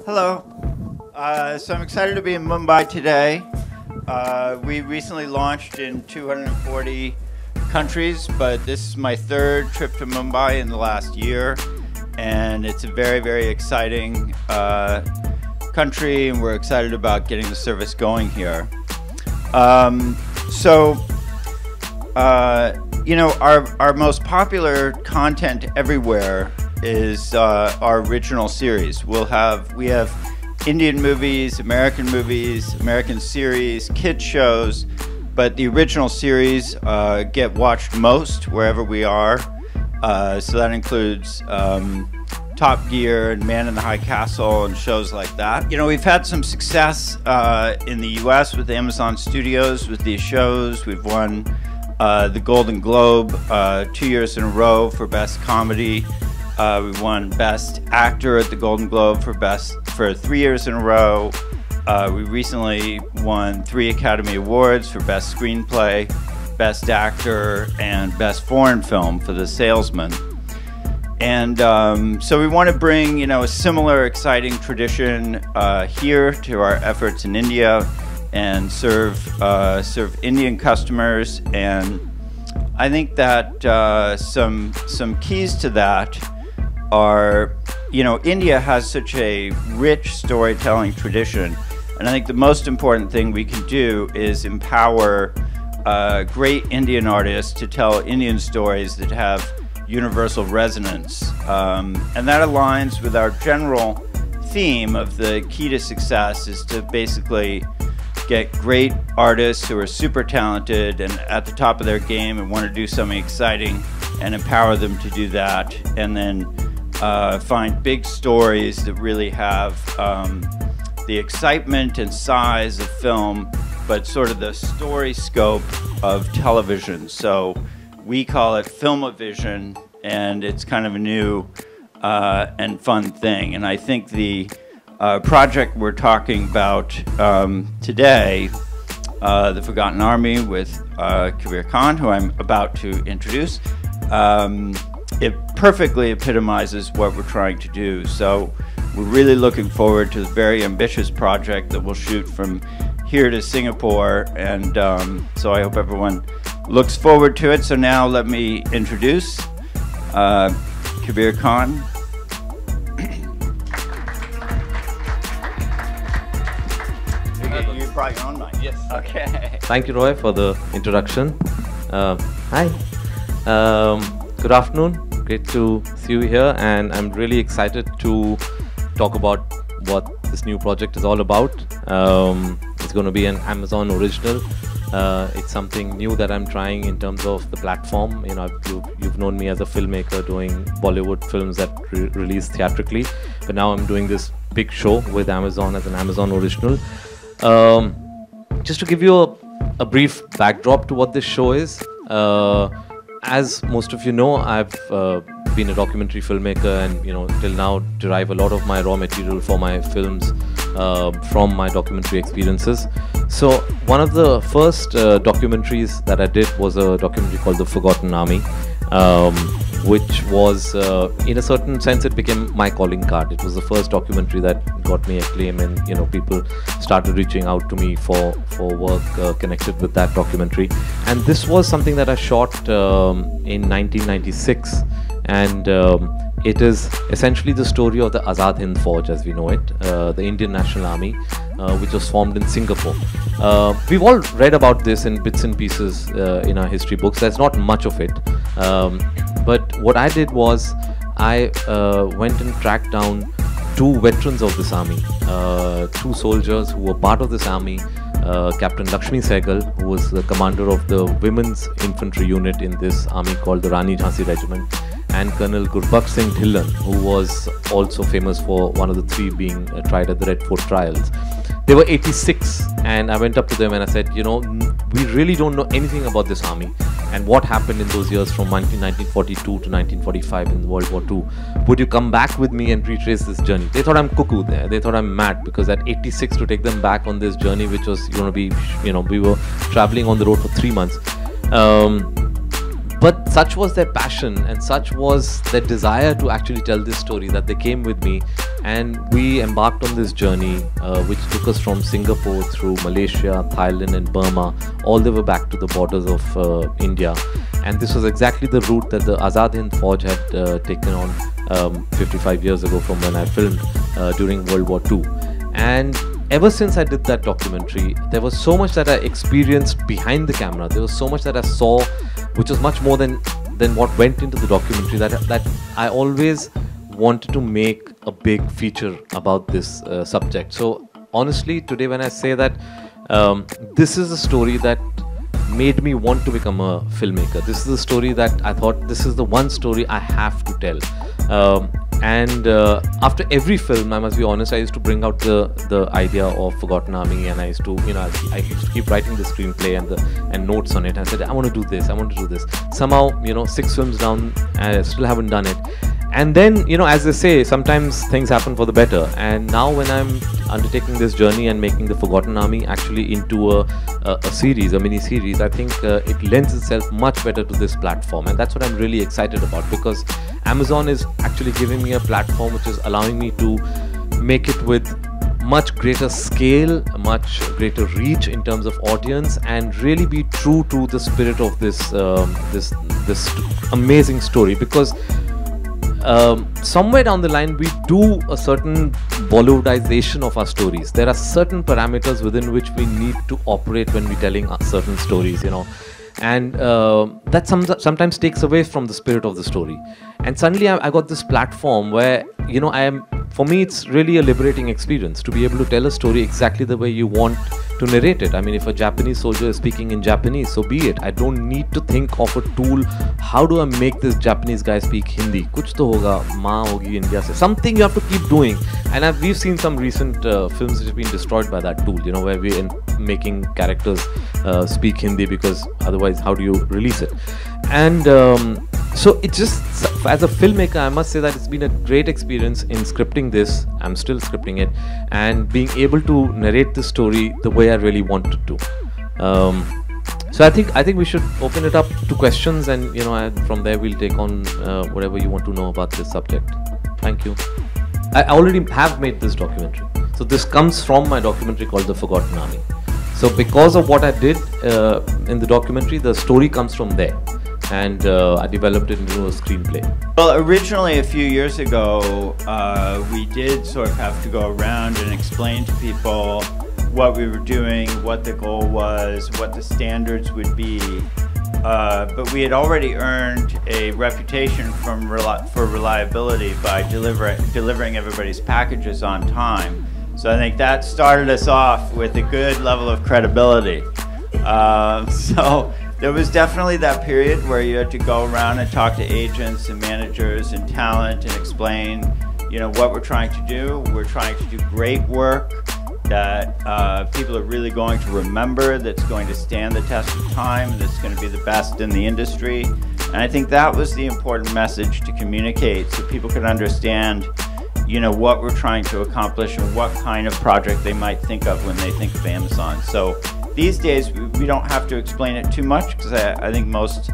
Hello. So I'm excited to be in Mumbai today. We recently launched in 240 countries, but this is my third trip to Mumbai in the last year, and it's a very, very exciting country, and we're excited about getting the service going here. You know, our most popular content everywhere is our original series. We have Indian movies, American series, kids shows, but the original series get watched most wherever we are. So that includes Top Gear and Man in the High Castle and shows like that. You know, we've had some success in the US with Amazon Studios with these shows. We've won the Golden Globe 2 years in a row for Best Comedy. We won Best Actor at the Golden Globe for 3 years in a row. We recently won 3 Academy Awards for Best Screenplay, Best Actor, and Best Foreign Film for The Salesman. And so we want to bring, you know, a similar exciting tradition here to our efforts in India and serve Indian customers. And I think that some keys to that are, you know, India has such a rich storytelling tradition, and I think the most important thing we can do is empower great Indian artists to tell Indian stories that have universal resonance, and that aligns with our general theme of the key to success is to basically get great artists who are super talented and at the top of their game and want to do something exciting and empower them to do that, and then find big stories that really have the excitement and size of film, but sort of the story scope of television. So we call it Film-O-Vision, and it's kind of a new and fun thing. And I think the project we're talking about today, The Forgotten Army with Kabir Khan, who I'm about to introduce, it perfectly epitomizes what we're trying to do. So we're really looking forward to this very ambitious project that we'll shoot from here to Singapore, and so I hope everyone looks forward to it. So now let me introduce Kabir Khan. You brought your own mic. Yes. Okay. Thank you, Roy, for the introduction. Hi. Good afternoon. Great to see you here, and I'm really excited to talk about what this new project is all about. It's going to be an Amazon original. It's something new that I'm trying in terms of the platform. You know, you've known me as a filmmaker doing Bollywood films that release theatrically, but now I'm doing this big show with Amazon as an Amazon original. Just to give you a brief backdrop to what this show is. As most of you know, I've been a documentary filmmaker, and you know, till now derive a lot of my raw material for my films from my documentary experiences. So one of the first documentaries that I did was a documentary called The Forgotten Army, which was, in a certain sense, it became my calling card. It was the first documentary that got me acclaim, and you know, people started reaching out to me for work connected with that documentary. And this was something that I shot in 1996, and it is essentially the story of the Azad Hind Fauj as we know it, the Indian National Army, which was formed in Singapore. We've all read about this in bits and pieces in our history books. There's not much of it, but what I did was I went and tracked down 2 veterans of this army, 2 soldiers who were part of this army. Captain Lakshmi Sehgal, who was the commander of the women's infantry unit in this army called the Rani Jhansi Regiment, and Colonel Gurbakh Singh Dhillon, who was also famous for one of the 3 being tried at the Red Fort trials. They were 86, and I went up to them and I said, you know, we really don't know anything about this army and what happened in those years from 1942 to 1945 in World War II. Would you come back with me and retrace this journey? They thought I'm cuckoo there. They thought I'm mad, because at 86 to take them back on this journey, which was going to be, you know, we were traveling on the road for 3 months. But such was their passion and such was their desire to actually tell this story that they came with me, and we embarked on this journey which took us from Singapore through Malaysia, Thailand and Burma, all the way back to the borders of India. And this was exactly the route that the Azad Hind Fauj had taken on 55 years ago from when I filmed during World War II. And ever since I did that documentary, there was so much that I experienced behind the camera. There was so much that I saw, which was much more than what went into the documentary, that I always wanted to make a big feature about this subject. So honestly, today when I say that this is a story that made me want to become a filmmaker. This is a story that I thought, this is the one story I have to tell. And after every film, I must be honest, I used to bring out the idea of Forgotten Army, and I used to, I used to keep writing the screenplay and notes on it. I said, I want to do this, I want to do this. Somehow, 6 films down, I still haven't done it. And then, as they say, sometimes things happen for the better. And now when I'm undertaking this journey and making the Forgotten Army actually into a series, a mini-series, I think it lends itself much better to this platform. And that's what I'm really excited about, because Amazon is actually giving me a platform which is allowing me to make it with much greater scale, much greater reach in terms of audience, and really be true to the spirit of this this amazing story. Because somewhere down the line we do a certain Bollywoodization of our stories. There are certain parameters within which we need to operate when we're telling certain stories, and that sometimes takes away from the spirit of the story. And suddenly I got this platform where, for me it's really a liberating experience to be able to tell a story exactly the way you want to narrate it. I mean, if a Japanese soldier is speaking in Japanese, so be it. I don't need to think of a tool, how do I make this Japanese guy speak Hindi? Kuch to hoga, maa hogi India se. Something you have to keep doing. And we've seen some recent films which have been destroyed by that tool, where we're making characters speak Hindi, because otherwise how do you release it? And so it just, as a filmmaker, I must say that it's been a great experience in scripting this. I'm still scripting it, and being able to narrate the story the way I really wanted to. So I think we should open it up to questions, and from there we'll take on whatever you want to know about this subject. Thank you. I already have made this documentary. So this comes from my documentary called The Forgotten Army. So because of what I did in the documentary, the story comes from there. And I developed it into a screenplay. Well, originally a few years ago, we did sort of have to go around and explain to people what we were doing, what the goal was, what the standards would be. But we had already earned a reputation for reliability by delivering everybody's packages on time. So I think that started us off with a good level of credibility. So there was definitely that period where you had to go around and talk to agents and managers and talent and explain, what we're trying to do. We're trying to do great work that people are really going to remember, that's going to stand the test of time, that's going to be the best in the industry. And I think that was the important message to communicate, so people could understand, what we're trying to accomplish and what kind of project they might think of when they think of Amazon. So these days, we don't have to explain it too much, because I think most,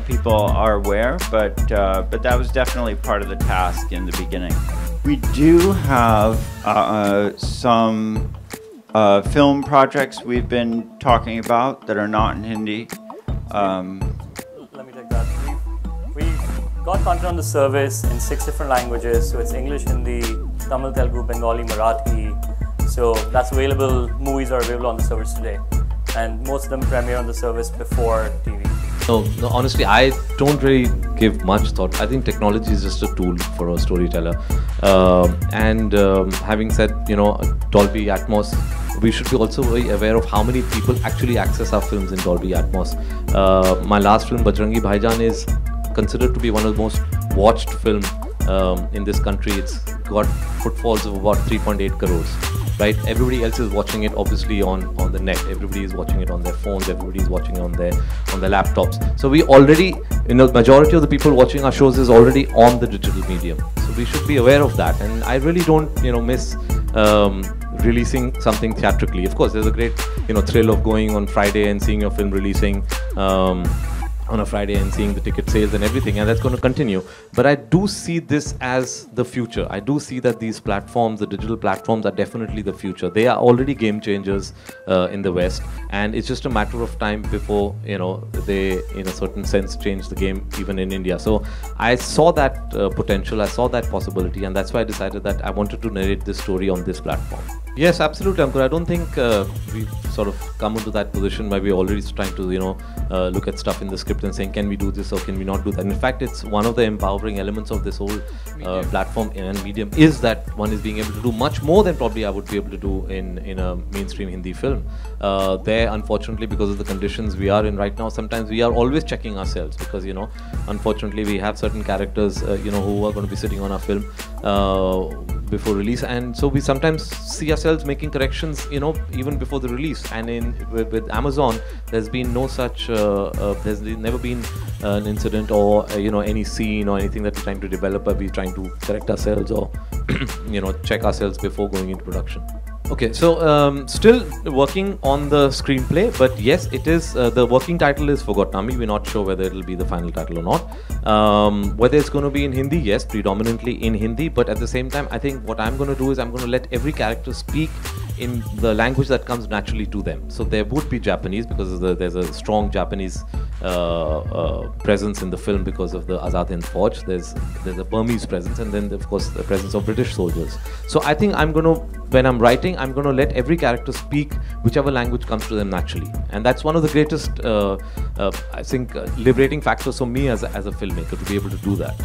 people are aware, but that was definitely part of the task in the beginning. We do have some film projects we've been talking about that are not in Hindi. Let me take that. We've got content on the service in 6 different languages, so it's English, Hindi, Tamil, Telugu, Bengali, Marathi. So that's available, movies are available on the service today. And most of them premiere on the service before TV. No, honestly, I don't really give much thought. I think technology is just a tool for a storyteller. Having said, Dolby Atmos, we should be also very aware of how many people actually access our films in Dolby Atmos. My last film, Bajrangi Bhaijaan, is considered to be one of the most watched films in this country. It's got footfalls of about 3.8 crores. Right, everybody else is watching it obviously on the net. Everybody is watching it on their phones. Everybody is watching it on their laptops. So we already, majority of the people watching our shows is already on the digital medium. So we should be aware of that. And I really don't, miss releasing something theatrically. Of course, there's a great, thrill of going on Friday and seeing your film releasing on on a Friday and seeing the ticket sales and everything, and that's going to continue. But I do see this as the future. I do see that these platforms, the digital platforms, are definitely the future. They are already game changers in the West, and it's just a matter of time before, you know, they, in a certain sense, change the game even in India. So I saw that potential, I saw that possibility, and that's why I decided that I wanted to narrate this story on this platform. Yes, absolutely, Ankur. I don't think we've sort of come into that position where we're already trying to, you know, look at stuff in the script and saying, can we do this or can we not do that? In fact, it's one of the empowering elements of this whole platform and medium is that one is being able to do much more than probably I would be able to do in a mainstream Hindi film. There, unfortunately, because of the conditions we are in right now, sometimes we are always checking ourselves because, you know, unfortunately, we have certain characters, you know, who are going to be sitting on our film before release, and so we sometimes see ourselves making corrections, you know, even before the release. And with Amazon, there's been no such, there's never been an incident or you know, any scene or anything that we're trying to develop, or we're trying to correct ourselves or you know, check ourselves before going into production. Okay, so still working on the screenplay, but yes, it is, the working title is Forgotnami. We're not sure whether it'll be the final title or not. Whether it's going to be in Hindi, yes, predominantly in Hindi, but at the same time, I think what I'm going to do is I'm going to let every character speak in the language that comes naturally to them. So there would be Japanese because there's a strong Japanese presence in the film because of the Azad Hind Fauj. There's a Burmese presence, and then of course the presence of British soldiers. So I think I'm going to, when I'm writing, I'm going to let every character speak whichever language comes to them naturally, and that's one of the greatest, I think, liberating factors for me as a filmmaker, to be able to do that.